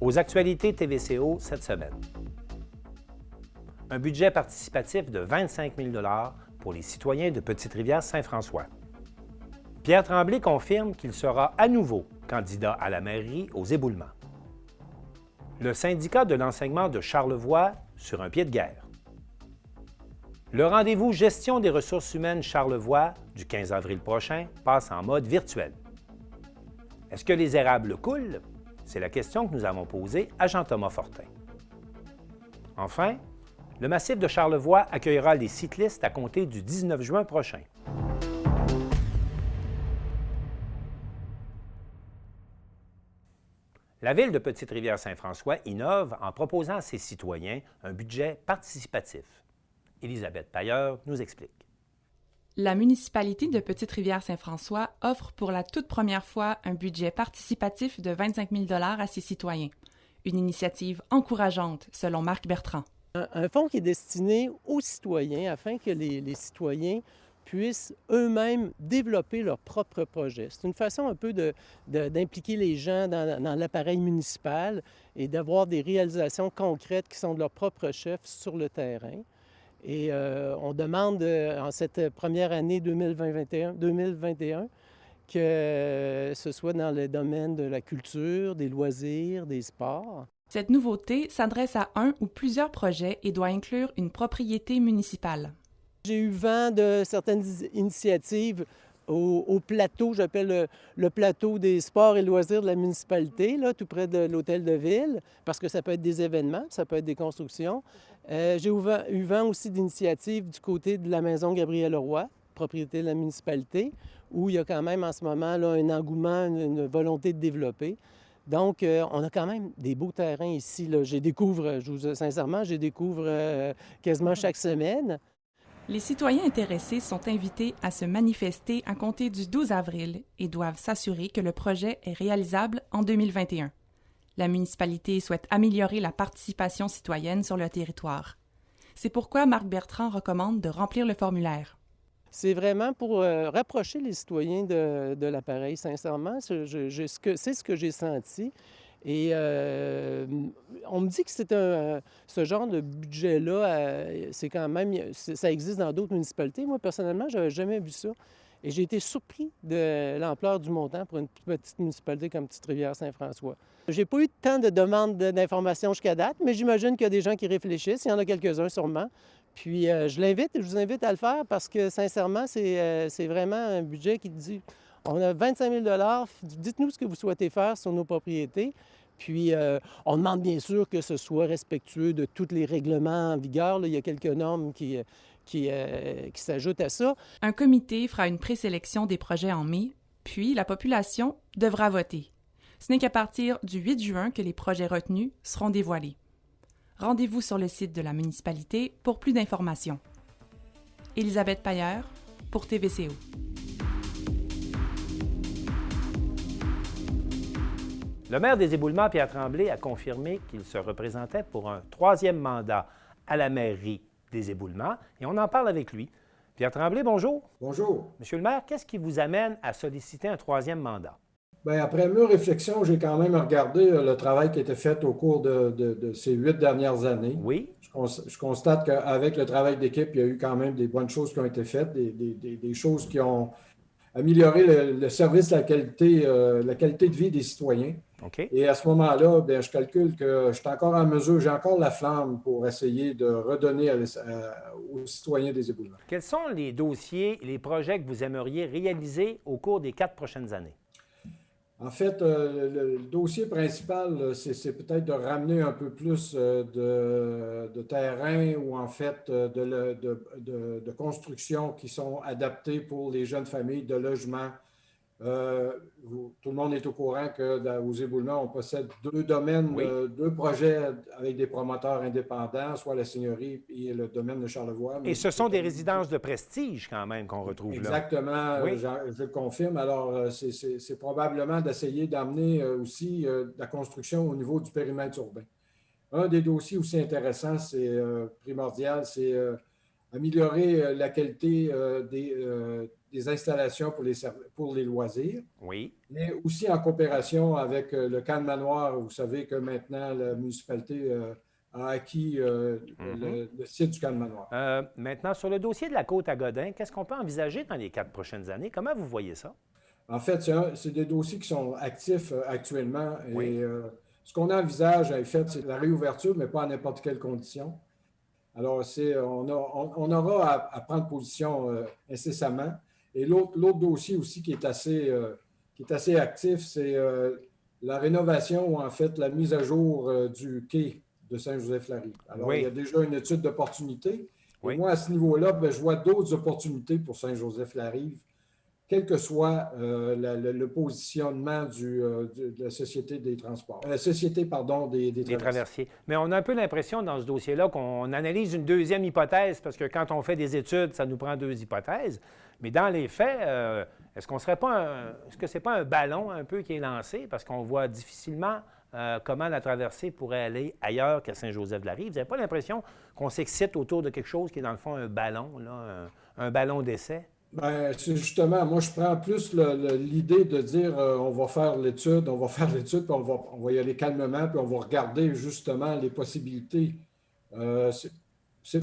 Aux actualités TVCO cette semaine. Un budget participatif de 25 000 $ pour les citoyens de Petite-Rivière-Saint-François. Pierre Tremblay confirme qu'il sera à nouveau candidat à la mairie aux éboulements. Le syndicat de l'enseignement de Charlevoix sur un pied de guerre. Le rendez-vous Gestion des ressources humaines Charlevoix du 15 avril prochain passe en mode virtuel. Est-ce que les érables coulent? C'est la question que nous avons posée à Jean-Thomas Fortin. Enfin, le massif de Charlevoix accueillera les cyclistes à compter du 19 juin prochain. La Ville de Petite-Rivière-Saint-François innove en proposant à ses citoyens un budget participatif. Élisabeth Pailleur nous explique. La municipalité de Petite-Rivière-Saint-François offre pour la toute première fois un budget participatif de 25 000 $ à ses citoyens. Une initiative encourageante, selon Marc Bertrand. Un fonds qui est destiné aux citoyens afin que les citoyens puissent eux-mêmes développer leurs propres projets. C'est une façon un peu d'impliquer les gens dans l'appareil municipal et d'avoir des réalisations concrètes qui sont de leur propre chef sur le terrain. Et on demande en cette première année 2021 que ce soit dans le domaine de la culture, des loisirs, des sports. Cette nouveauté s'adresse à un ou plusieurs projets et doit inclure une propriété municipale. J'ai eu vent de certaines initiatives au plateau, j'appelle le plateau des sports et loisirs de la municipalité, là, tout près de l'hôtel de ville, parce que ça peut être des événements, ça peut être des constructions. J'ai eu vent aussi d'initiatives du côté de la maison Gabriel-Leroy, propriété de la municipalité, où il y a quand même en ce moment là, un engouement, une volonté de développer. Donc, on a quand même des beaux terrains ici. Là. Sincèrement, je découvre quasiment chaque semaine. Les citoyens intéressés sont invités à se manifester à compter du 12 avril et doivent s'assurer que le projet est réalisable en 2021. La municipalité souhaite améliorer la participation citoyenne sur le territoire. C'est pourquoi Marc Bertrand recommande de remplir le formulaire. C'est vraiment pour rapprocher les citoyens de l'appareil, sincèrement. C'est ce que j'ai senti. Et on me dit que c'est ce genre de budget-là, c'est quand même, ça existe dans d'autres municipalités. Moi, personnellement, je n'avais jamais vu ça. Et j'ai été surpris de l'ampleur du montant pour une petite municipalité comme Petite-Rivière-Saint-François. J'ai pas eu tant de demandes d'informations jusqu'à date, mais j'imagine qu'il y a des gens qui réfléchissent. Il y en a quelques-uns sûrement. Puis je vous invite à le faire parce que sincèrement, c'est vraiment un budget qui dit on a 25 000 $, dites-nous ce que vous souhaitez faire sur nos propriétés. Puis on demande bien sûr que ce soit respectueux de tous les règlements en vigueur. Là, il y a quelques normes qui s'ajoutent à ça. Un comité fera une présélection des projets en mai, puis la population devra voter. Ce n'est qu'à partir du 8 juin que les projets retenus seront dévoilés. Rendez-vous sur le site de la municipalité pour plus d'informations. Élisabeth Pailleur pour TVCO. Le maire des Éboulements, Pierre Tremblay, a confirmé qu'il se représentait pour un troisième mandat à la mairie des Éboulements et on en parle avec lui. Pierre Tremblay, bonjour. Bonjour. Monsieur le maire, qu'est-ce qui vous amène à solliciter un troisième mandat? Bien, après mûre réflexion, j'ai quand même regardé le travail qui a été fait au cours de ces 8 dernières années. Oui. Je constate qu'avec le travail d'équipe, il y a eu quand même des bonnes choses qui ont été faites, des choses qui ont amélioré le service, la qualité de vie des citoyens. OK. Et à ce moment-là, bien, je calcule que je suis encore en mesure, j'ai encore la flamme pour essayer de redonner aux citoyens des Éboulements. Quels sont les dossiers et les projets que vous aimeriez réaliser au cours des 4 prochaines années? En fait, le dossier principal, c'est peut-être de ramener un peu plus de terrain ou en fait de constructions qui sont adaptées pour les jeunes familles, de logements. Tout le monde est au courant qu'aux Éboulements, on possède 2 domaines, Oui. 2 projets avec des promoteurs indépendants, soit la Seigneurie et le domaine de Charlevoix. Et ce sont des résidences de prestige quand même qu'on retrouve là. Exactement, Oui. je le confirme. Alors, c'est probablement d'essayer d'amener aussi la construction au niveau du périmètre urbain. Un des dossiers aussi intéressants, c'est primordial, c'est améliorer la qualité des installations pour les loisirs. Oui. Mais aussi en coopération avec le camp de Manoir. Vous savez que maintenant, la municipalité a acquis le site du camp de Manoir. Maintenant, sur le dossier de la côte à Godin, qu'est-ce qu'on peut envisager dans les 4 prochaines années? Comment vous voyez ça? En fait, c'est des dossiers qui sont actifs actuellement. Oui. Et ce qu'on envisage, en fait, c'est la réouverture, mais pas à n'importe quelle condition. Alors, on aura à prendre position incessamment. Et l'autre dossier aussi qui est assez actif, c'est la rénovation ou en fait la mise à jour du quai de Saint-Joseph-la-Rive. Alors, Oui. il y a déjà une étude d'opportunité. Oui. Et moi, à ce niveau-là, je vois d'autres opportunités pour Saint-Joseph-la-Rive, quel que soit le positionnement de la Société des transports. Société, pardon, des traversiers. Mais on a un peu l'impression dans ce dossier-là qu'on analyse une deuxième hypothèse, parce que quand on fait des études, ça nous prend 2 hypothèses. Mais dans les faits, est-ce que c'est pas un ballon un peu qui est lancé? Parce qu'on voit difficilement comment la traversée pourrait aller ailleurs qu'à Saint-Joseph-de-la-Rive. Vous n'avez pas l'impression qu'on s'excite autour de quelque chose qui est dans le fond un ballon, là, un ballon d'essai? Bien, c'est justement, moi, je prends plus l'idée de dire on va faire l'étude, puis on va y aller calmement, puis on va regarder justement les possibilités. Je ne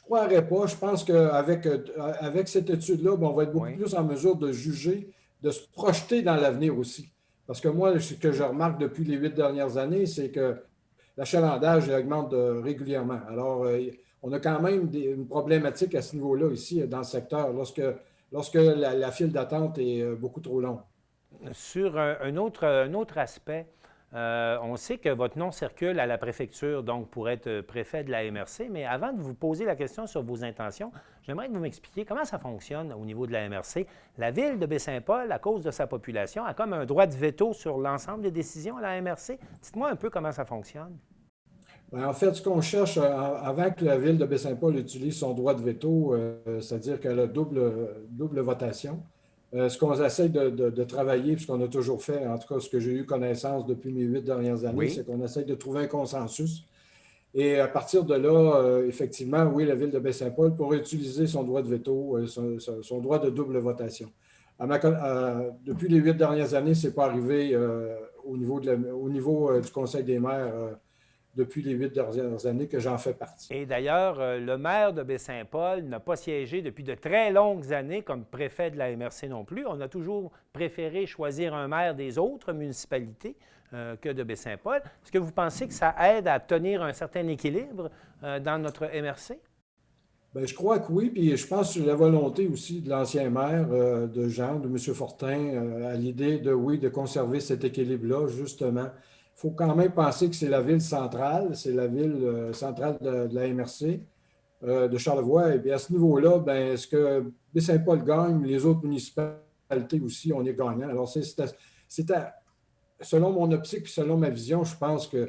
croirais pas. Je pense qu'avec cette étude-là, on va être beaucoup plus en mesure de juger, de se projeter dans l'avenir aussi. Parce que moi, ce que je remarque depuis les 8 dernières années, c'est que l'achalandage augmente régulièrement. Alors, on a quand même une problématique à ce niveau-là ici, dans le secteur, lorsque la file d'attente est beaucoup trop longue. Sur un autre aspect, on sait que votre nom circule à la préfecture, donc pour être préfet de la MRC, mais avant de vous poser la question sur vos intentions, j'aimerais que vous m'expliquiez comment ça fonctionne au niveau de la MRC. La ville de Baie-Saint-Paul, à cause de sa population, a comme un droit de veto sur l'ensemble des décisions à la MRC. Dites-moi un peu comment ça fonctionne. Bien, en fait, ce qu'on cherche, avant que la ville de Baie-Saint-Paul utilise son droit de veto, c'est-à-dire qu'elle a double votation, ce qu'on essaie de travailler, ce qu'on a toujours fait, en tout cas ce que j'ai eu connaissance depuis mes 8 dernières années, c'est qu'on essaie de trouver un consensus. Et à partir de là, effectivement, oui, la ville de Baie-Saint-Paul pourrait utiliser son droit de veto, son droit de double votation. Depuis les 8 dernières années, ce n'est pas arrivé au niveau du Conseil des maires depuis les 8 dernières années que j'en fais partie. Et d'ailleurs, le maire de Baie-Saint-Paul n'a pas siégé depuis de très longues années comme préfet de la MRC non plus. On a toujours préféré choisir un maire des autres municipalités que de Baie-Saint-Paul. Est-ce que vous pensez que ça aide à tenir un certain équilibre dans notre MRC? Bien, je crois que oui, puis je pense sur la volonté aussi de l'ancien maire, de Jean, de M. Fortin, à l'idée de conserver cet équilibre-là, justement. Il faut quand même penser que c'est la ville centrale, c'est la ville centrale de la MRC, de Charlevoix. Et bien à ce niveau-là, bien, est-ce que Baie-Saint-Paul gagne, les autres municipalités aussi, on est gagnant. Alors, selon mon optique et selon ma vision, je pense qu'il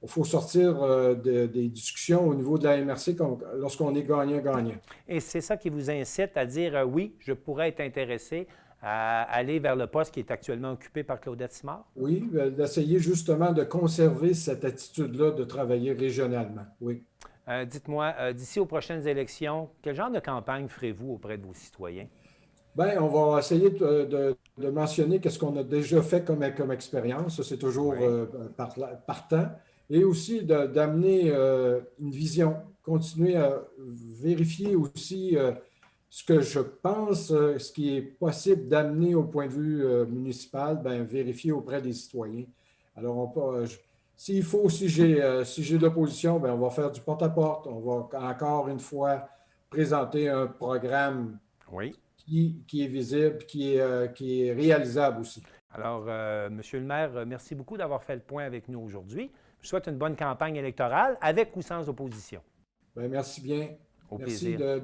faut sortir des discussions au niveau de la MRC lorsqu'on est gagnant-gagnant. Et c'est ça qui vous incite à dire oui, je pourrais être intéressé à aller vers le poste qui est actuellement occupé par Claudette Simard? Oui, d'essayer justement de conserver cette attitude-là de travailler régionalement, oui. Dites-moi, d'ici aux prochaines élections, quel genre de campagne ferez-vous auprès de vos citoyens? Bien, on va essayer de mentionner ce qu'on a déjà fait comme expérience. Ça, c'est toujours partant. Et aussi d'amener une vision, continuer à vérifier aussi ce que je pense, ce qui est possible d'amener au point de vue municipal, bien, vérifier auprès des citoyens. Alors, s'il faut, si j'ai de l'opposition, bien, on va faire du porte-à-porte. On va encore une fois présenter un programme qui est visible, qui est réalisable aussi. Alors, Monsieur le maire, merci beaucoup d'avoir fait le point avec nous aujourd'hui. Je vous souhaite une bonne campagne électorale, avec ou sans opposition. Bien, merci bien. Au merci plaisir.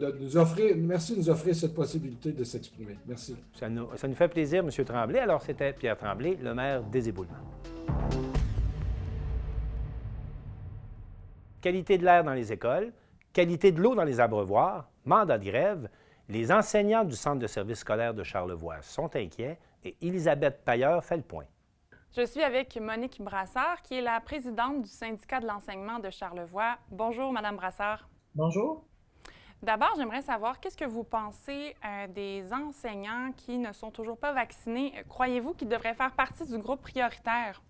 Merci de nous offrir cette possibilité de s'exprimer. Merci. Ça nous fait plaisir, M. Tremblay. Alors, c'était Pierre Tremblay, le maire des Éboulements. Qualité de l'air dans les écoles, qualité de l'eau dans les abreuvoirs, mandat de grève, les enseignants du Centre de services scolaires de Charlevoix sont inquiets et Elisabeth Pailleur fait le point. Je suis avec Monique Brassard, qui est la présidente du syndicat de l'enseignement de Charlevoix. Bonjour, Madame Brassard. Bonjour. D'abord, j'aimerais savoir, qu'est-ce que vous pensez des enseignants qui ne sont toujours pas vaccinés? Croyez-vous qu'ils devraient faire partie du groupe prioritaire?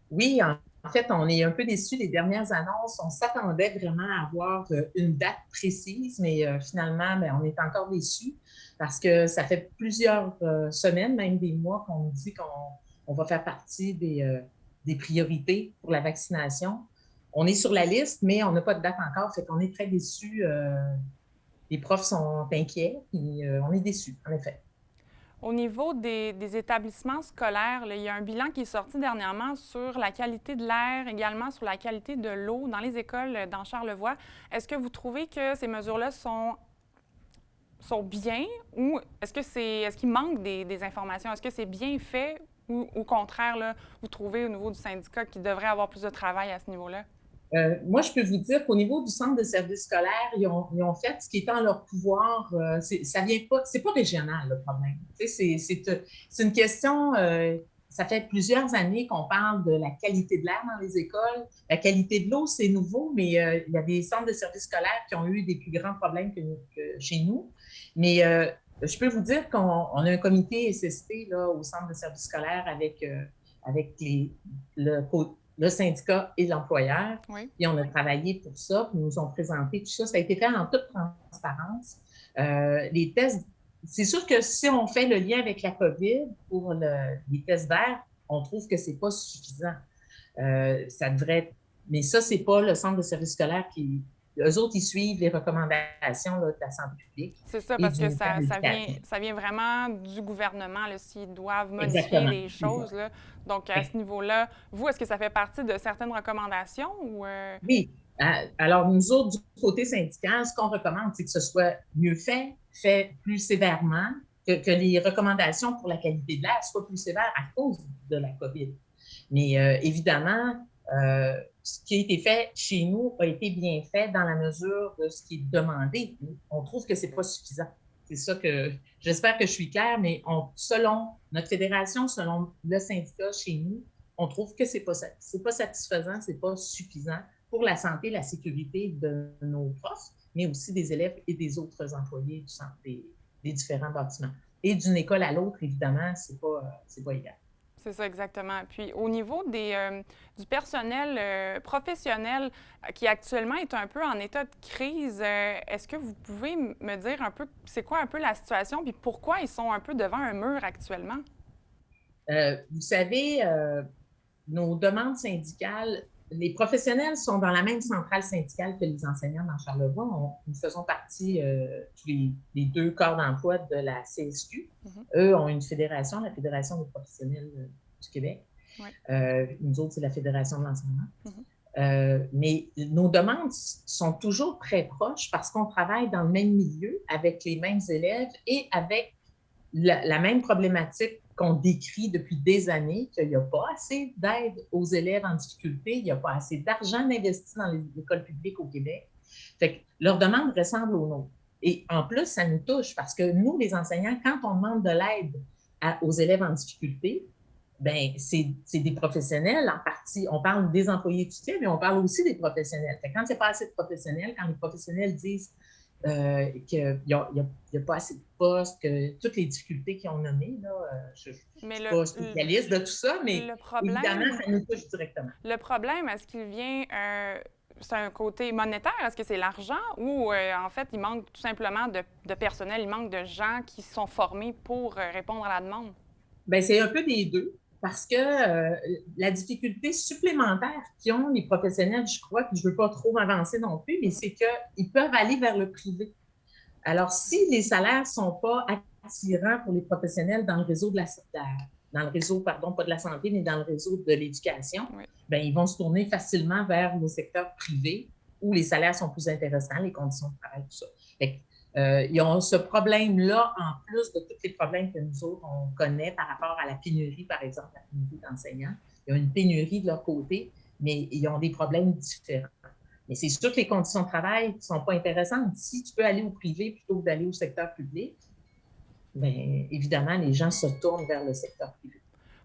Oui, en fait, on est un peu déçus des dernières annonces. On s'attendait vraiment à avoir une date précise, mais finalement, bien, on est encore déçus parce que ça fait plusieurs semaines, même des mois, qu'on nous dit qu'on va faire partie des priorités pour la vaccination. On est sur la liste, mais on n'a pas de date encore, fait qu'on est très déçus. Les profs sont inquiets et on est déçus, en effet. Au niveau des établissements scolaires, là, il y a un bilan qui est sorti dernièrement sur la qualité de l'air, également sur la qualité de l'eau dans les écoles dans Charlevoix. Est-ce que vous trouvez que ces mesures-là sont bien ou est-ce qu'il manque des informations? Est-ce que c'est bien fait ou au contraire, là, vous trouvez au niveau du syndicat qu'il devrait avoir plus de travail à ce niveau-là? Moi, je peux vous dire qu'au niveau du centre de services scolaires, ils ont fait ce qui est en leur pouvoir. Ça vient pas, c'est pas régional le problème. C'est une question. Ça fait plusieurs années qu'on parle de la qualité de l'air dans les écoles. La qualité de l'eau, c'est nouveau, mais il y a des centres de services scolaires qui ont eu des plus grands problèmes que chez nous. Mais je peux vous dire qu'on a un comité SST là, au centre de services scolaires avec le syndicat et l'employeur. Oui. Puis on a travaillé pour ça, puis ils nous ont présenté tout ça. Ça a été fait en toute transparence. Les tests, c'est sûr que si on fait le lien avec la COVID pour les tests d'air, on trouve que c'est pas suffisant. Ça devrait, mais ça, c'est pas le centre de services scolaires qui... Eux autres, ils suivent les recommandations là, de la santé publique. C'est ça, parce que ça vient vraiment du gouvernement, s'ils doivent modifier les choses. Là. Donc, à ce niveau-là, vous, est-ce que ça fait partie de certaines recommandations? Ou Oui. Alors, nous autres, du côté syndical, ce qu'on recommande, c'est que ce soit mieux fait plus sévèrement, que les recommandations pour la qualité de l'air soient plus sévères à cause de la COVID. Mais évidemment, ce qui a été fait chez nous a été bien fait dans la mesure de ce qui est demandé. On trouve que ce n'est pas suffisant. C'est ça que j'espère que je suis claire, mais selon notre fédération, selon le syndicat chez nous, on trouve que ce n'est pas satisfaisant, ce n'est pas suffisant pour la santé et la sécurité de nos profs, mais aussi des élèves et des autres employés du centre, des différents bâtiments. Et d'une école à l'autre, évidemment, c'est pas égal. C'est ça, exactement. Puis au niveau du personnel professionnel qui actuellement est un peu en état de crise, est-ce que vous pouvez me dire un peu c'est quoi un peu la situation puis pourquoi ils sont un peu devant un mur actuellement? Vous savez, nos demandes syndicales, les professionnels sont dans la même centrale syndicale que les enseignants dans Charlevoix. Nous faisons partie, les deux corps d'emploi de la CSQ. Eux ont une fédération, la Fédération des professionnels du Québec. Ouais. Nous autres, c'est la Fédération de l'enseignement. Mais nos demandes sont toujours très proches parce qu'on travaille dans le même milieu avec les mêmes élèves et avec la même problématique qu'on décrit depuis des années, qu'il n'y a pas assez d'aide aux élèves en difficulté, il n'y a pas assez d'argent investi dans les écoles publiques au Québec. Fait que leurs demandes ressemblent aux nôtres. Et en plus, ça nous touche parce que nous, les enseignants, quand on demande de l'aide aux élèves en difficulté, bien, c'est des professionnels en partie. On parle des employés du soutien, mais on parle aussi des professionnels. Fait que quand il n'y a pas assez de professionnels, quand les professionnels disent qu'il n'y a pas assez de postes, que toutes les difficultés qu'ils ont nommées, là, je ne suis pas spécialiste de tout ça, mais évidemment, ça nous touche directement. Le problème, est-ce qu'il vient, c'est un côté monétaire, est-ce que c'est l'argent ou en fait, il manque tout simplement de personnel, il manque de gens qui sont formés pour répondre à la demande? Bien, c'est un peu des deux. Parce que la difficulté supplémentaire qu'ils ont, les professionnels, je crois que je ne veux pas trop m'avancer non plus, mais c'est qu'ils peuvent aller vers le privé. Alors, si les salaires ne sont pas attirants pour les professionnels dans le réseau dans le réseau, pardon, pas de la santé, mais dans le réseau de l'éducation, oui. Bien, ils vont se tourner facilement vers le secteur privé où les salaires sont plus intéressants, les conditions de travail, tout ça. Ils ont ce problème-là, en plus de tous les problèmes que nous autres, on connaît par rapport à la pénurie, par exemple, la pénurie d'enseignants. Il y a une pénurie de leur côté, mais ils ont des problèmes différents. Mais c'est sûr que les conditions de travail ne sont pas intéressantes. Si tu peux aller au privé plutôt que d'aller au secteur public, bien, évidemment, les gens se tournent vers le secteur privé.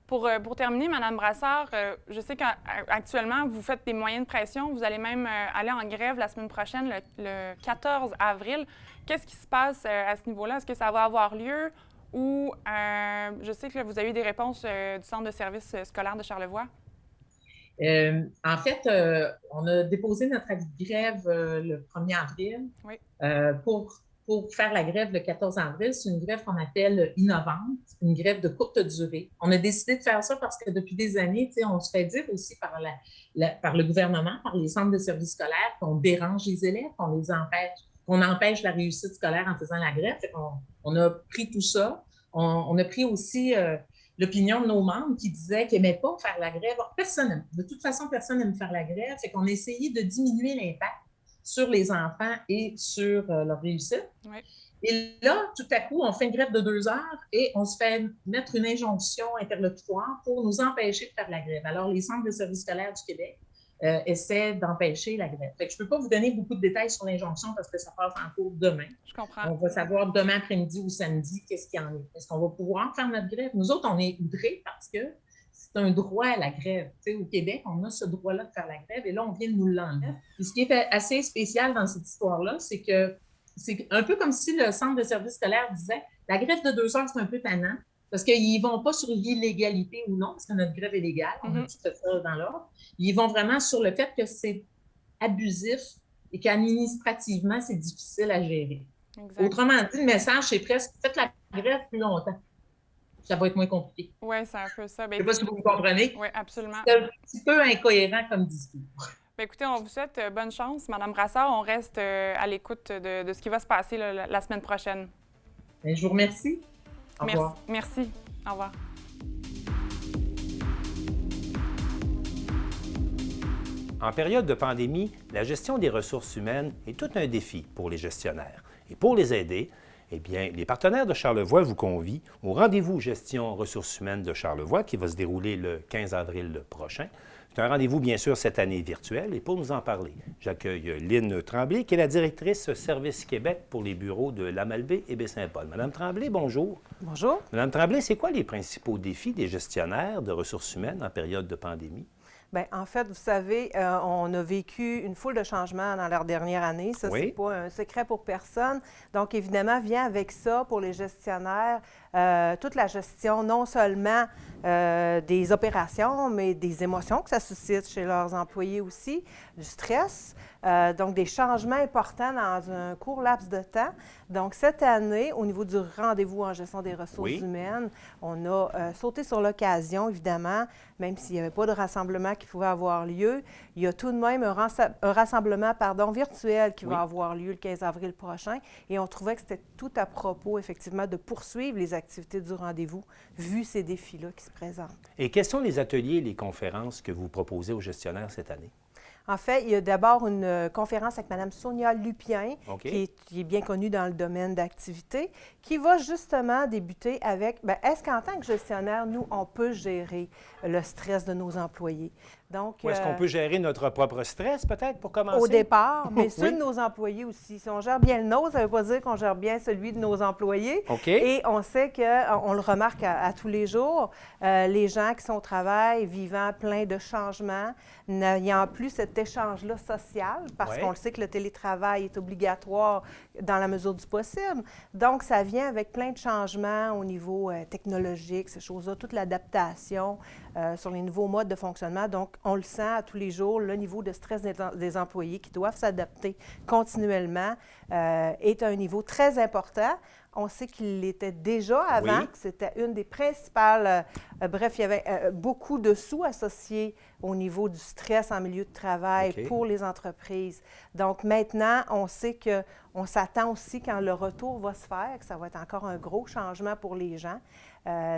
Pour terminer, Mme Brassard, je sais qu'actuellement, vous faites des moyens de pression. Vous allez même aller en grève la semaine prochaine, le 14 avril. Qu'est-ce qui se passe à ce niveau-là? Est-ce que ça va avoir lieu? Ou je sais que là, vous avez eu des réponses du Centre de services scolaires de Charlevoix. En fait, on a déposé notre avis de grève le 1er avril. Oui. Pour faire la grève le 14 avril, c'est une grève qu'on appelle innovante, une grève de courte durée. On a décidé de faire ça parce que depuis des années, on se fait dire aussi par le gouvernement, par les centres de services scolaires, qu'on dérange les élèves, qu'on empêche la réussite scolaire en faisant la grève. On a pris tout ça. On a pris aussi l'opinion de nos membres qui disaient qu'ils n'aimaient pas faire la grève. De toute façon, personne n'aime faire la grève. Fait qu'on a essayé de diminuer l'impact sur les enfants et sur leur réussite. Oui. Et là, tout à coup, on fait une grève de 2 heures et on se fait mettre une injonction interlocutoire pour nous empêcher de faire la grève. Alors, les centres de services scolaires du Québec essaient d'empêcher la grève. Fait que je ne peux pas vous donner beaucoup de détails sur l'injonction parce que ça passe en cours demain. Je comprends. On va savoir demain après-midi ou samedi qu'est-ce qu'il y en est. Est-ce qu'on va pouvoir faire notre grève? Nous autres, on est outrés parce que c'est un droit à la grève. Tu sais, au Québec, on a ce droit-là de faire la grève et là, on vient de nous l'enlever. Et ce qui est assez spécial dans cette histoire-là, c'est que c'est un peu comme si le centre de services scolaires disait la grève de 2 heures, c'est un peu tannant parce qu'ils ne vont pas sur l'illégalité ou non, parce que notre grève est légale, on a tout fait ça dans l'ordre. Ils vont vraiment sur le fait que c'est abusif et qu'administrativement, c'est difficile à gérer. Exact. Autrement dit, le message, c'est presque faites la grève plus longtemps. Ça va être moins compliqué. Oui, c'est un peu ça. Je ne sais pas si vous comprenez. Oui, absolument. C'est un petit peu incohérent comme discours. Bien, écoutez, on vous souhaite bonne chance, Mme Brassard. On reste à l'écoute de ce qui va se passer la semaine prochaine. Bien, je vous remercie. Au revoir. Merci. Au revoir. En période de pandémie, la gestion des ressources humaines est tout un défi pour les gestionnaires. Et pour les aider, eh bien, les partenaires de Charlevoix vous convient au rendez-vous gestion ressources humaines de Charlevoix qui va se dérouler le 15 avril prochain. C'est un rendez-vous, bien sûr, cette année virtuel. Et pour nous en parler, j'accueille Lynne Tremblay, qui est la directrice Service Québec pour les bureaux de Lamalbaie et Baie-Saint-Paul. Madame Tremblay, bonjour. Bonjour. Madame Tremblay, c'est quoi les principaux défis des gestionnaires de ressources humaines en période de pandémie? Bien, en fait, vous savez, on a vécu une foule de changements dans leur dernière année. Ça, Oui. c'est pas un secret pour personne. Donc, évidemment, vient avec ça, pour les gestionnaires, toute la gestion, non seulement des opérations, mais des émotions que ça suscite chez leurs employés aussi, du stress, donc des changements importants dans un court laps de temps. Donc, cette année, au niveau du rendez-vous en gestion des ressources humaines, on a sauté sur l'occasion, évidemment, même s'il n'y avait pas de rassemblement qui pouvait avoir lieu. Il y a tout de même un rassemblement virtuel qui va avoir lieu le 15 avril prochain. Et on trouvait que c'était tout à propos, effectivement, de poursuivre les activités du rendez-vous, vu ces défis-là qui se présentent. Et quels sont les ateliers et les conférences que vous proposez aux gestionnaires cette année? En fait, il y a d'abord une conférence avec Mme Sonia Lupien, Okay. qui est bien connue dans le domaine d'activité, qui va justement débuter avec, est-ce qu'en tant que gestionnaire, nous, on peut gérer le stress de nos employés? Donc, Ou est-ce qu'on peut gérer notre propre stress, peut-être, pour commencer? Au départ, mais ceux de nos employés aussi. Si on gère bien le nôtre, ça ne veut pas dire qu'on gère bien celui de nos employés. OK. Et on sait qu'on le remarque à tous les jours, les gens qui sont au travail, vivant plein de changements, n'ayant plus cet échange-là social, parce qu'on le sait que le télétravail est obligatoire dans la mesure du possible. Donc, ça vient avec plein de changements au niveau technologique, ces choses-là, toute l'adaptation sur les nouveaux modes de fonctionnement. Donc, on le sent à tous les jours, le niveau de stress des employés qui doivent s'adapter continuellement est à un niveau très important. On sait qu'il l'était déjà avant, que c'était une des principales... bref, il y avait beaucoup de sous associés au niveau du stress en milieu de travail pour les entreprises. Donc maintenant, on sait qu'on s'attend aussi quand le retour va se faire, que ça va être encore un gros changement pour les gens.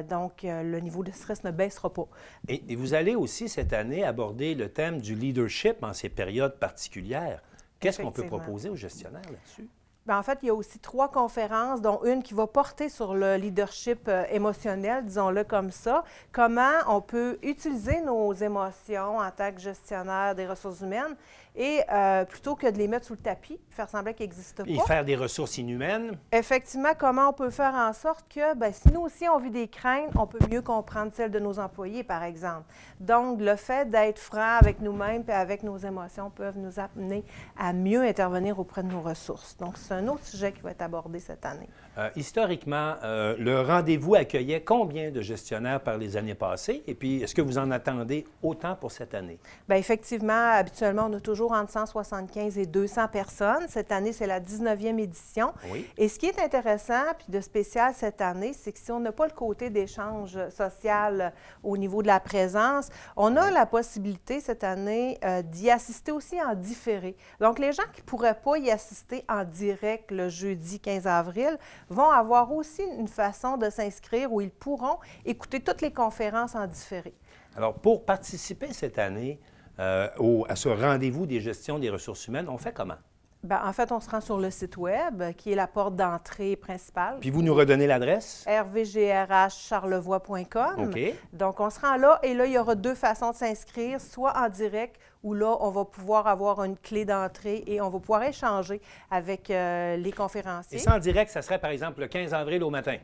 Donc, le niveau de stress ne baissera pas. Et vous allez aussi cette année aborder le thème du leadership en ces périodes particulières. Qu'est-ce qu'on peut proposer aux gestionnaires là-dessus? Bien, en fait, il y a aussi 3 conférences, dont une qui va porter sur le leadership émotionnel, disons-le comme ça. Comment on peut utiliser nos émotions en tant que gestionnaire des ressources humaines et plutôt que de les mettre sous le tapis, faire semblant qu'ils n'existent pas. Et faire des ressources inhumaines. Effectivement, comment on peut faire en sorte que, bien, si nous aussi on vit des craintes, on peut mieux comprendre celles de nos employés, par exemple. Donc, le fait d'être franc avec nous-mêmes et avec nos émotions peuvent nous amener à mieux intervenir auprès de nos ressources. Donc, c'est un autre sujet qui va être abordé cette année. Historiquement, le rendez-vous accueillait combien de gestionnaires par les années passées? Et puis, est-ce que vous en attendez autant pour cette année? Bien, effectivement, habituellement, on a toujours entre 175 et 200 personnes. Cette année, c'est la 19e édition. Oui. Et ce qui est intéressant, puis de spécial cette année, c'est que si on n'a pas le côté d'échange social au niveau de la présence, on a la possibilité cette année d'y assister aussi en différé. Donc, les gens qui ne pourraient pas y assister en direct le jeudi 15 avril vont avoir aussi une façon de s'inscrire où ils pourront écouter toutes les conférences en différé. Alors, pour participer cette année à ce rendez-vous des gestions des ressources humaines, on fait comment? Bien, en fait, on se rend sur le site Web, qui est la porte d'entrée principale. Puis vous nous redonnez l'adresse? rvgrhcharlevoix.com. OK. Donc, on se rend là et là, il y aura 2 façons de s'inscrire, soit en direct où là, on va pouvoir avoir une clé d'entrée et on va pouvoir échanger avec les conférenciers. Et ça, en direct, ça serait par exemple le 15 avril au matin?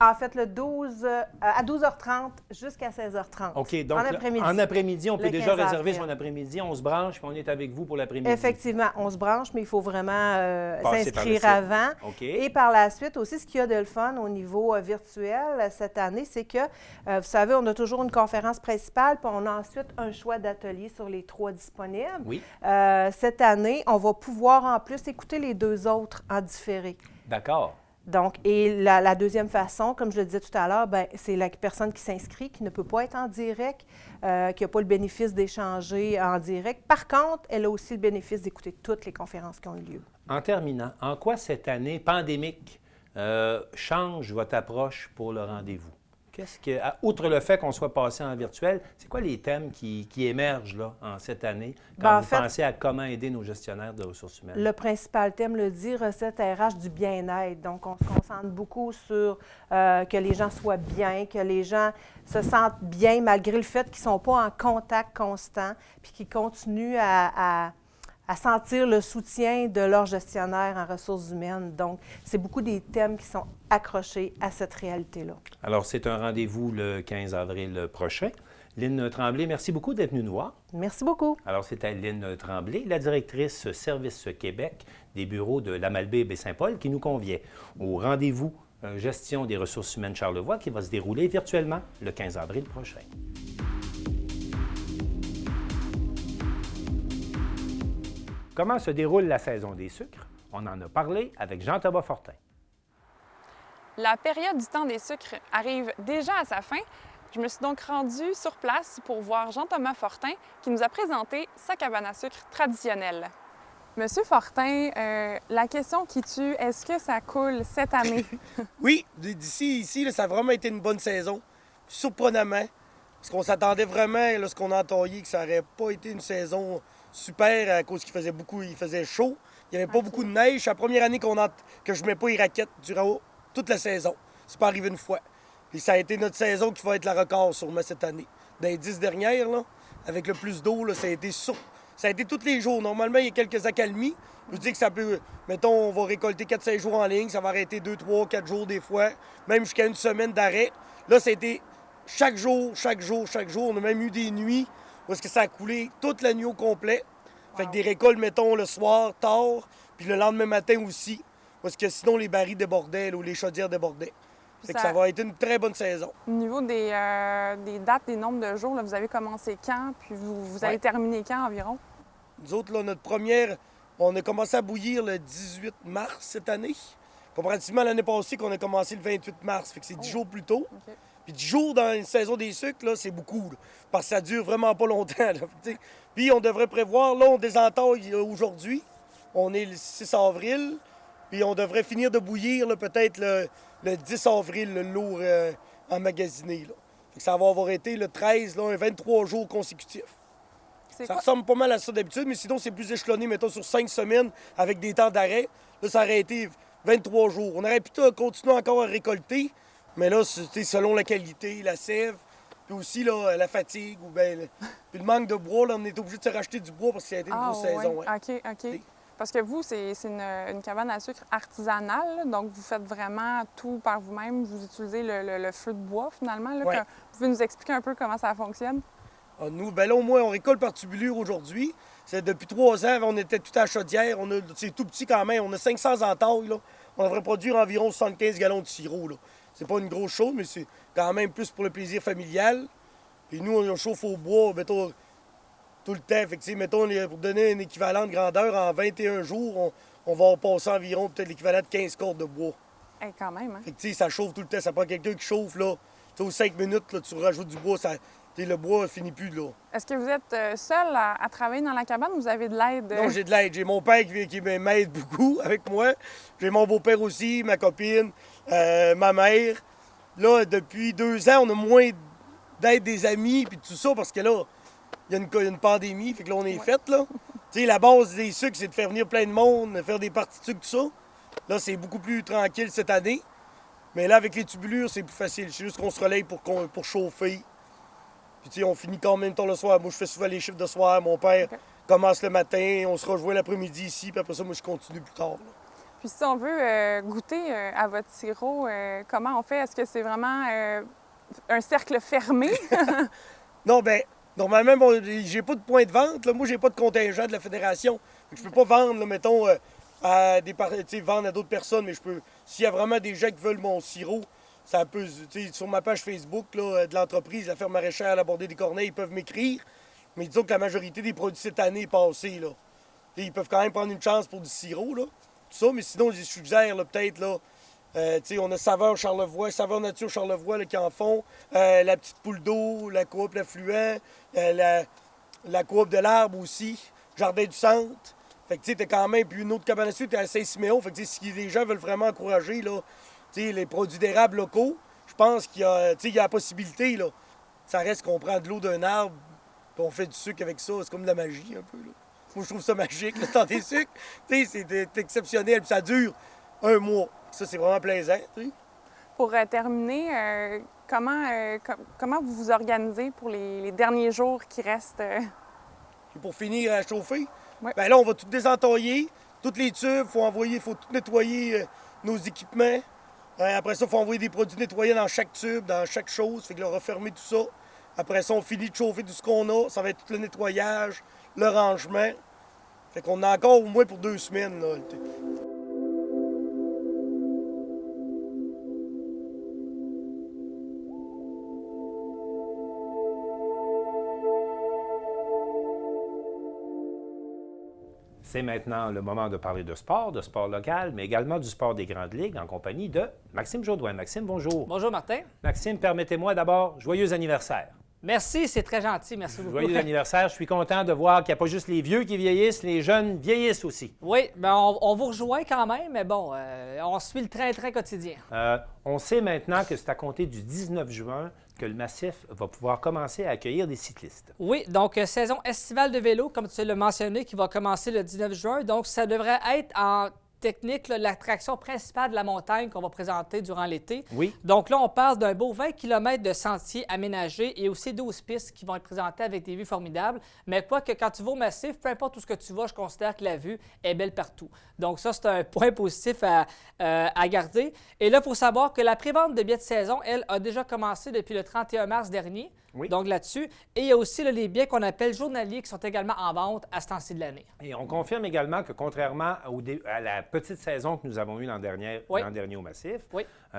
En fait, le 12 à 12h30 jusqu'à 16h30. OK. Donc, en après-midi, on peut le déjà 15 réserver avril. son après-midi, on se branche, puis on est avec vous pour l'après-midi. Effectivement, on se branche, mais il faut vraiment Passer par le s'inscrire site. avant. OK. Et par la suite aussi, ce qu'il y a de le fun au niveau virtuel cette année, c'est que, vous savez, on a toujours une conférence principale, puis on a ensuite un choix d'ateliers sur les 3 disponibles. Oui. Cette année, on va pouvoir en plus écouter les 2 autres en différé. D'accord. Donc, et la deuxième façon, comme je le disais tout à l'heure, bien, c'est la personne qui s'inscrit, qui ne peut pas être en direct, qui n'a pas le bénéfice d'échanger en direct. Par contre, elle a aussi le bénéfice d'écouter toutes les conférences qui ont eu lieu. En terminant, en quoi cette année pandémique change votre approche pour le rendez-vous? Qu'est-ce que, outre le fait qu'on soit passé en virtuel, c'est quoi les thèmes qui émergent là, en cette année quand Bien, en vous fait, pensez à comment aider nos gestionnaires de ressources humaines? Le principal thème le dit, recette RH du bien-être. Donc, on se concentre beaucoup sur que les gens soient bien, que les gens se sentent bien malgré le fait qu'ils ne sont pas en contact constant, puis qu'ils continuent à sentir le soutien de leur gestionnaire en ressources humaines. Donc, c'est beaucoup des thèmes qui sont accrochés à cette réalité-là. Alors, c'est un rendez-vous le 15 avril prochain. Lynne Tremblay, merci beaucoup d'être venue nous voir. Merci beaucoup. Alors, c'était Lynne Tremblay, la directrice Service Québec des bureaux de la Malbaie et Saint-Paul, qui nous conviait au rendez-vous Gestion des ressources humaines Charlevoix qui va se dérouler virtuellement le 15 avril prochain. Comment se déroule la saison des sucres? On en a parlé avec Jean-Thomas Fortin. La période du temps des sucres arrive déjà à sa fin. Je me suis donc rendue sur place pour voir Jean-Thomas Fortin qui nous a présenté sa cabane à sucre traditionnelle. Monsieur Fortin, la question qui tue, est-ce que ça coule cette année? Oui, ici, là, ça a vraiment été une bonne saison. Surprenamment, parce qu'on s'attendait vraiment, lorsqu'on a entaillé, que ça n'aurait pas été une saison super à cause qu'il faisait chaud. Il n'y avait pas beaucoup de neige. C'est la première année que je ne mets pas les raquettes durant toute la saison. C'est pas arrivé une fois. Puis ça a été notre saison qui va être la record sûrement cette année. Dans les 10 dernières, là, avec le plus d'eau, là, ça a été tous les jours. Normalement, il y a quelques accalmies. Je dis que ça peut... Mettons, on va récolter 4-5 jours en ligne. Ça va arrêter 2, 3, 4 jours des fois. Même jusqu'à une semaine d'arrêt. Là, ça a été chaque jour. On a même eu des nuits où est-ce que ça a coulé toute la nuit au complet. Fait que des récoltes, mettons, le soir, tard, puis le lendemain matin aussi. Parce que sinon, les barils débordaient ou les chaudières débordaient. Fait que ça va être une très bonne saison. Au niveau des dates, des nombres de jours, là, vous avez commencé quand, puis vous avez terminé quand environ? Nous autres, là, notre première, on a commencé à bouillir le 18 mars cette année. Comparativement à l'année passée, qu'on a commencé le 28 mars. Fait que c'est 10 jours plus tôt. Okay. Puis 10 jours dans une saison des sucres, là, c'est beaucoup. Là, parce que ça dure vraiment pas longtemps. Là, puis on devrait prévoir, là, on désentaille aujourd'hui. On est le 6 avril. Puis on devrait finir de bouillir là, peut-être le 10 avril, le lourd emmagasiné. Là. Fait que ça va avoir été le 13, là, 23 jours consécutifs. Ça ressemble pas mal à ça d'habitude, mais sinon c'est plus échelonné, mettons, sur 5 semaines avec des temps d'arrêt. Là, ça aurait été 23 jours. On aurait pu continuer encore à récolter, mais là, c'est selon la qualité, la sève, puis aussi là, la fatigue, ou bien puis le manque de bois, là, on est obligé de se racheter du bois parce que ça a été une grosse saison. Ouais. OK. Parce que vous, c'est une cabane à sucre artisanale, là, donc vous faites vraiment tout par vous-même. Vous utilisez le feu de bois, finalement. Là, Ouais. Vous pouvez nous expliquer un peu comment ça fonctionne? Ah, nous, ben là, au moins, on récolte par tubulure aujourd'hui. C'est depuis 3 ans, on était tout à chaudière. C'est tout petit quand même. On a 500 entailles, là. On devrait produire environ 75 gallons de sirop, là. C'est pas une grosse chose, mais c'est quand même plus pour le plaisir familial. Puis nous, on chauffe au bois, mettons, tout le temps. Fait que, mettons, pour donner un équivalent de grandeur, en 21 jours, on va passer environ peut-être l'équivalent de 15 cordes de bois. Quand même, hein? Fait que, ça chauffe tout le temps. Ça prend quelqu'un qui chauffe, là. Aux 5 minutes, là, tu rajoutes du bois, le bois ne finit plus, là. Est-ce que vous êtes seul à travailler dans la cabane ou vous avez de l'aide? Non, j'ai de l'aide. J'ai mon père qui m'aide beaucoup avec moi. J'ai mon beau-père aussi, ma copine, ma mère. Là, depuis 2 ans, on a moins d'aide des amis puis tout ça parce que là, il y a une pandémie, fait que là, on est fait, là. Tu sais, la base des sucres, c'est de faire venir plein de monde, faire des parties de sucre, tout ça. Là, c'est beaucoup plus tranquille cette année. Mais là, avec les tubulures, c'est plus facile. C'est juste qu'on se relaye pour chauffer. Puis, tu sais, on finit quand même tard le soir. Moi, je fais souvent les chiffres de soir. Mon père commence le matin. On se rejoint l'après-midi ici. Puis après ça, moi, je continue plus tard, là. Puis si on veut goûter à votre sirop, comment on fait? Est-ce que c'est vraiment un cercle fermé? Non, bien, normalement, j'ai pas de point de vente. Là. Moi, j'ai pas de contingent de la fédération. Fait que je peux pas vendre, là, mettons, vendre à d'autres personnes, mais je peux. S'il y a vraiment des gens qui veulent mon sirop, ça peut. Sur ma page Facebook là, de l'entreprise, la ferme maraîchère à la Bordée des Corneilles, ils peuvent m'écrire. Mais disons que la majorité des produits cette année est passée, là. Ils peuvent quand même prendre une chance pour du sirop, là. Tout ça, mais sinon, je les suggère, là, peut-être, là. On a Saveur Charlevoix, Saveur Nature Charlevoix là, qui en font. La petite poule d'eau, la coop L'Affluent, la coop de l'Arbre aussi, Jardin du Centre. Fait que tu sais, t'as quand même, puis une autre cabane à sucre, t'es à Saint-Siméon. Fait que si les gens veulent vraiment encourager là, les produits d'érable locaux, je pense qu'il y a la possibilité. Là. Ça reste qu'on prend de l'eau d'un arbre, puis on fait du sucre avec ça. C'est comme de la magie un peu. Là. Moi, je trouve ça magique, le temps des sucres. C'est exceptionnel, puis ça dure 1 mois. Ça, c'est vraiment plaisant. T'sais. Pour terminer, comment vous vous organisez pour les derniers jours qui restent? Et pour finir à chauffer, ouais. Bien là, on va tout désentailler. Tous les tubes, il faut tout nettoyer nos équipements. Après ça, il faut envoyer des produits nettoyés dans chaque tube, dans chaque chose. Fait que là, refermer tout ça. Après ça, on finit de chauffer tout ce qu'on a. Ça va être tout le nettoyage, le rangement. Fait qu'on a encore au moins pour 2 semaines. Là. C'est maintenant le moment de parler de sport local, mais également du sport des grandes ligues en compagnie de Maxime Jodoin. Maxime, bonjour. Bonjour, Martin. Maxime, permettez-moi d'abord, joyeux anniversaire. Merci, c'est très gentil. Merci beaucoup. Joyeux anniversaire. Je suis content de voir qu'il n'y a pas juste les vieux qui vieillissent, les jeunes vieillissent aussi. Oui, bien, on vous rejoint quand même, mais bon, on suit le train-train quotidien. On sait maintenant que c'est à compter du 19 juin que le massif va pouvoir commencer à accueillir des cyclistes. Oui, donc saison estivale de vélo, comme tu l'as mentionné, qui va commencer le 19 juin. Donc, ça devrait être en technique l'attraction principale de la montagne qu'on va présenter durant l'été. Oui. Donc là, on parle d'un beau 20 km de sentiers aménagés et aussi 12 pistes qui vont être présentées avec des vues formidables. Mais quoi que quand tu vas au massif, peu importe où ce que tu vas, je considère que la vue est belle partout. Donc ça, c'est un point positif à garder. Et là, il faut savoir que la prévente de billets de saison, elle, a déjà commencé depuis le 31 mars dernier. Oui. Donc là-dessus. Et il y a aussi là, les billets qu'on appelle journaliers qui sont également en vente à ce temps-ci de l'année. Et on confirme également que contrairement à la petite saison que nous avons eue l'an dernier au Massif,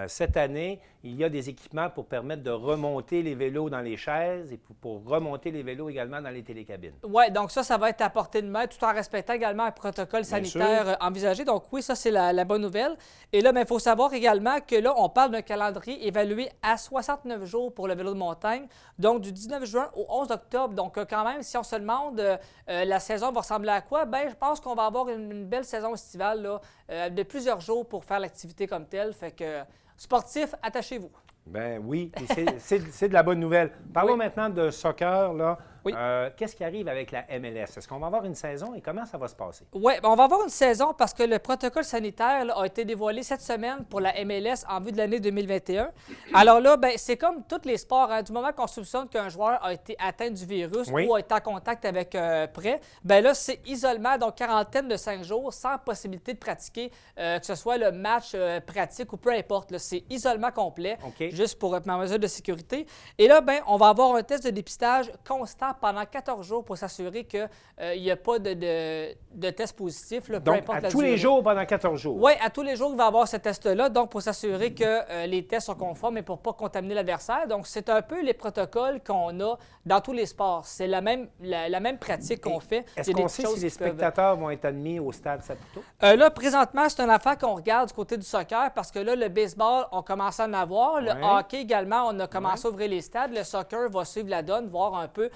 cette année, il y a des équipements pour permettre de remonter les vélos dans les chaises et pour remonter les vélos également dans les télécabines. Oui, donc ça va être à portée de main tout en respectant également un protocole sanitaire envisagé. Donc oui, ça, c'est la bonne nouvelle. Et là, il faut savoir également que là, on parle d'un calendrier évalué à 69 jours pour le vélo de montagne. Donc, du 19 juin au 11 octobre. Donc, quand même, si on se demande la saison va ressembler à quoi, bien, je pense qu'on va avoir une belle saison estivale là, de plusieurs jours pour faire l'activité comme telle. Fait que, sportifs, attachez-vous. Ben oui, c'est de la bonne nouvelle. Parlons maintenant de soccer. Là. Oui. Qu'est-ce qui arrive avec la MLS? Est-ce qu'on va avoir une saison et comment ça va se passer? Oui, on va avoir une saison parce que le protocole sanitaire là, a été dévoilé cette semaine pour la MLS en vue de l'année 2021. Alors là, ben, c'est comme tous les sports. Hein, du moment qu'on soupçonne qu'un joueur a été atteint du virus ou a été en contact avec près, ben là, c'est isolement, donc quarantaine de 5 jours sans possibilité de pratiquer, que ce soit le match pratique ou peu importe. C'est isolement complet, juste pour ma mesure de sécurité. Et là, ben, on va avoir un test de dépistage constant pendant 14 jours pour s'assurer qu'il n'y a pas de test positif. Là, peu donc, importe à la tous les durée. jours pendant 14 jours? Oui, à tous les jours, il va y avoir ce test-là, donc pour s'assurer que les tests sont conformes et pour ne pas contaminer l'adversaire. Donc, c'est un peu les protocoles qu'on a dans tous les sports. C'est la même pratique qu'on fait. Est-ce qu'on sait si les spectateurs vont être admis au stade Saputo? Là, présentement, c'est une affaire qu'on regarde du côté du soccer parce que là, le baseball, on commence à en avoir. Le hockey également, on a commencé à ouvrir les stades. Le soccer va suivre la donne, voir un peu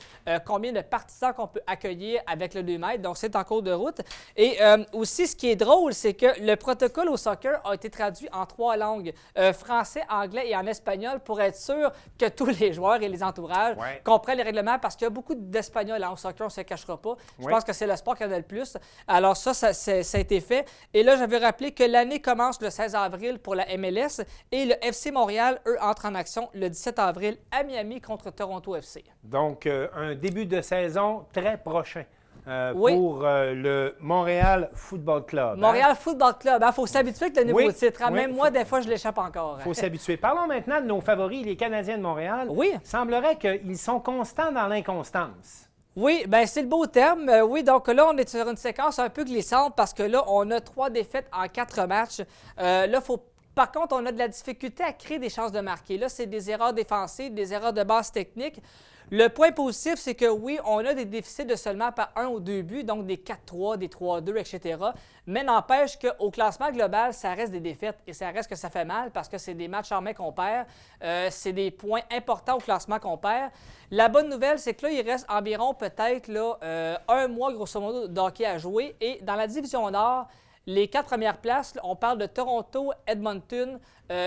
combien de partisans qu'on peut accueillir avec le 2 mètres. Donc, c'est en cours de route. Et aussi, ce qui est drôle, c'est que le protocole au soccer a été traduit en 3 langues, français, anglais et en espagnol, pour être sûr que tous les joueurs et les entourages comprennent les règlements parce qu'il y a beaucoup d'Espagnols au soccer, on ne se cachera pas. Je pense que c'est le sport qui en a le plus. Alors ça a été fait. Et là, j'avais rappelé que l'année commence le 16 avril pour la MLS et le FC Montréal, eux, entrent en action le 17 avril à Miami contre Toronto FC. Donc, un début de saison très prochain. Pour le Montréal Football Club. Montréal Football Club. Il faut s'habituer avec le nouveau titre. Hein? Même moi, des fois, je l'échappe encore. Il faut s'habituer. Parlons maintenant de nos favoris, les Canadiens de Montréal. Oui. Il semblerait qu'ils sont constants dans l'inconstance. Oui, bien, c'est le beau terme. Oui, donc là, on est sur une séquence un peu glissante parce que là, on a 3 défaites en 4 matchs. Par contre, on a de la difficulté à créer des chances de marquer. Là, c'est des erreurs défensives, des erreurs de base technique. Le point positif, c'est que oui, on a des déficits de seulement par 1 ou 2 buts, donc des 4-3, des 3-2, etc. Mais n'empêche qu'au classement global, ça reste des défaites et ça reste que ça fait mal parce que c'est des matchs en main qu'on perd. C'est des points importants au classement qu'on perd. La bonne nouvelle, c'est que là, il reste environ peut-être là, 1 mois, grosso modo, de hockey à jouer. Et dans la division Nord, les 4 premières places, là, on parle de Toronto, Edmonton,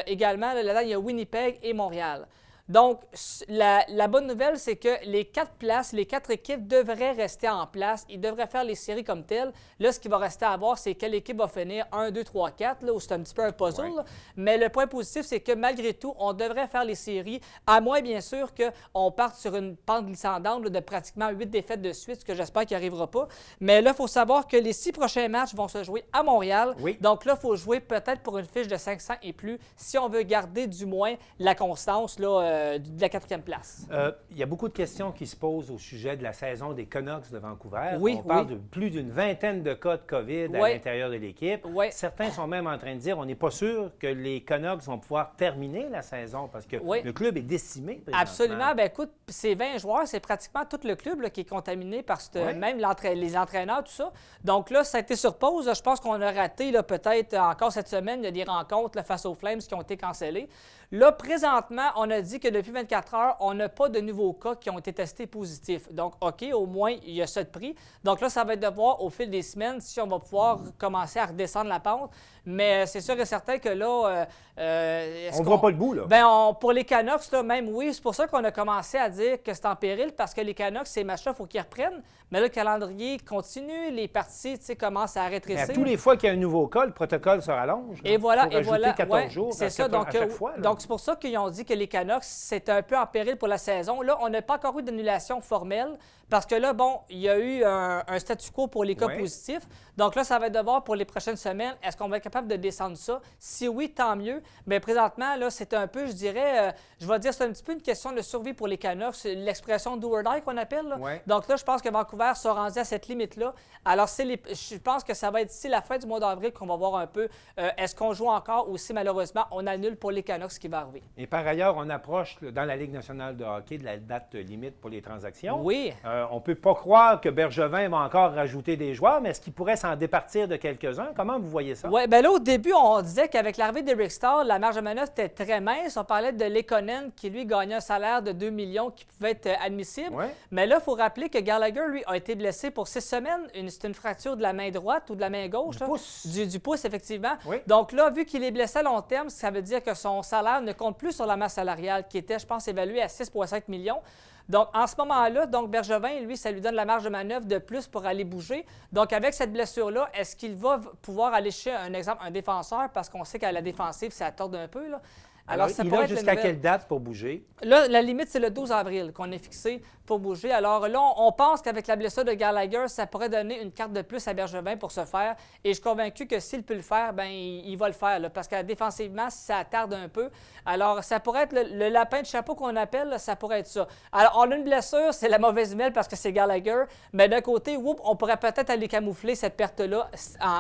également, là-dedans, il y a Winnipeg et Montréal. Donc, la bonne nouvelle, c'est que les 4 places, les 4 équipes devraient rester en place. Ils devraient faire les séries comme telles. Là, ce qui va rester à voir, c'est quelle équipe va finir 1, 2, 3, 4, là, où c'est un petit peu un puzzle. Ouais. Mais le point positif, c'est que malgré tout, on devrait faire les séries, à moins, bien sûr, qu'on parte sur une pente glissante de pratiquement 8 défaites de suite, ce que j'espère qu'il n'y arrivera pas. Mais là, il faut savoir que les 6 prochains matchs vont se jouer à Montréal. Oui. Donc là, il faut jouer peut-être pour une fiche de 500 et plus si on veut garder du moins la constance là, de la 4e place. Il y a beaucoup de questions qui se posent au sujet de la saison des Canucks de Vancouver. Oui, on parle de plus d'une vingtaine de cas de COVID à l'intérieur de l'équipe. Oui. Certains sont même en train de dire on n'est pas sûr que les Canucks vont pouvoir terminer la saison parce que le club est décimé. Absolument. Bien, écoute, ces 20 joueurs, c'est pratiquement tout le club là, qui est contaminé par même les entraîneurs, tout ça. Donc là, ça a été sur pause. Je pense qu'on a raté peut-être encore cette semaine. Il y a des rencontres là, face aux Flames qui ont été cancellées. Là, présentement, on a dit que depuis 24 heures, on n'a pas de nouveaux cas qui ont été testés positifs. Donc, OK, au moins, il y a ça de prix. Donc là, ça va être de voir au fil des semaines si on va pouvoir commencer à redescendre la pente. Mais c'est sûr et certain que là... on ne voit pas le bout, là. Bien, pour les Canucks, là, même, oui, c'est pour ça qu'on a commencé à dire que c'est en péril, parce que les Canucks, ces matchs-là, il faut qu'ils reprennent. Mais là, le calendrier continue, les parties, tu sais, commencent à rétrécir. Mais à tous les fois qu'il y a un nouveau cas, le protocole se rallonge. Et voilà, et voilà. 14 jours c'est ça. Donc, à chaque fois, donc, c'est pour ça qu'ils ont dit que les Canucks, c'est un peu en péril pour la saison. Là, on n'a pas encore eu d'annulation formelle, parce que là, bon, il y a eu un statu quo pour les cas positifs. Donc là, ça va être de voir pour les prochaines semaines, est-ce qu'on va être capable de descendre ça? Si oui, tant mieux. Mais présentement, là, c'est un peu, je dirais, je vais dire, c'est un petit peu une question de survie pour les Canucks. C'est l'expression do or die qu'on appelle. Là. Ouais. Donc là, je pense que Vancouver sera rendu à cette limite-là. Alors, je pense que ça va être d'ici la fin du mois d'avril qu'on va voir un peu est-ce qu'on joue encore ou si malheureusement on annule pour les Canucks ce qui va arriver. Et par ailleurs, on approche dans la Ligue nationale de hockey de la date limite pour les transactions. Oui. On ne peut pas croire que Bergevin va encore rajouter des joueurs, mais est-ce qu'il pourrait s'en départir de quelques-uns? Comment vous voyez ça? Oui, bien là, au début, on disait qu'avec l'arrivée d'Eric Staal, la marge de manœuvre était très mince. On parlait de Lekonen qui, lui, gagnait un salaire de 2 millions qui pouvait être admissible. Ouais. Mais là, il faut rappeler que Gallagher, lui, a été blessé pour 6 semaines. C'est une fracture de la main droite ou de la main gauche. Du pouce. Du pouce, effectivement. Oui. Donc là, vu qu'il est blessé à long terme, ça veut dire que son salaire ne compte plus sur la masse salariale qui était, je pense, évaluée à 6,5 millions. Donc, en ce moment-là, Bergevin, lui, ça lui donne la marge de manœuvre de plus pour aller bouger. Donc, avec cette blessure-là, est-ce qu'il va pouvoir aller chez, un exemple, un défenseur? Parce qu'on sait qu'à la défensive, ça torde un peu, là. Alors ça pourrait être jusqu'à quelle date pour bouger? Là, la limite, c'est le 12 avril qu'on est fixé pour bouger. Alors là, on pense qu'avec la blessure de Gallagher, ça pourrait donner une carte de plus à Bergevin pour se faire. Et je suis convaincu que s'il peut le faire, bien, il va le faire. Là, parce que défensivement, ça tarde un peu. Alors, ça pourrait être le lapin de chapeau qu'on appelle, là, ça pourrait être ça. Alors, on a une blessure, c'est la mauvaise nouvelle parce que c'est Gallagher. Mais d'un côté, on pourrait peut-être aller camoufler cette perte-là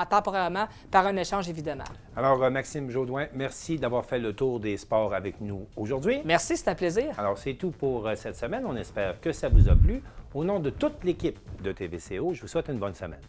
temporairement par un échange, évidemment. Alors, Maxime Jodoin, merci d'avoir fait le tour des sports avec nous aujourd'hui. Merci, c'est un plaisir. Alors, c'est tout pour cette semaine. On espère que ça vous a plu. Au nom de toute l'équipe de TVCO, je vous souhaite une bonne semaine.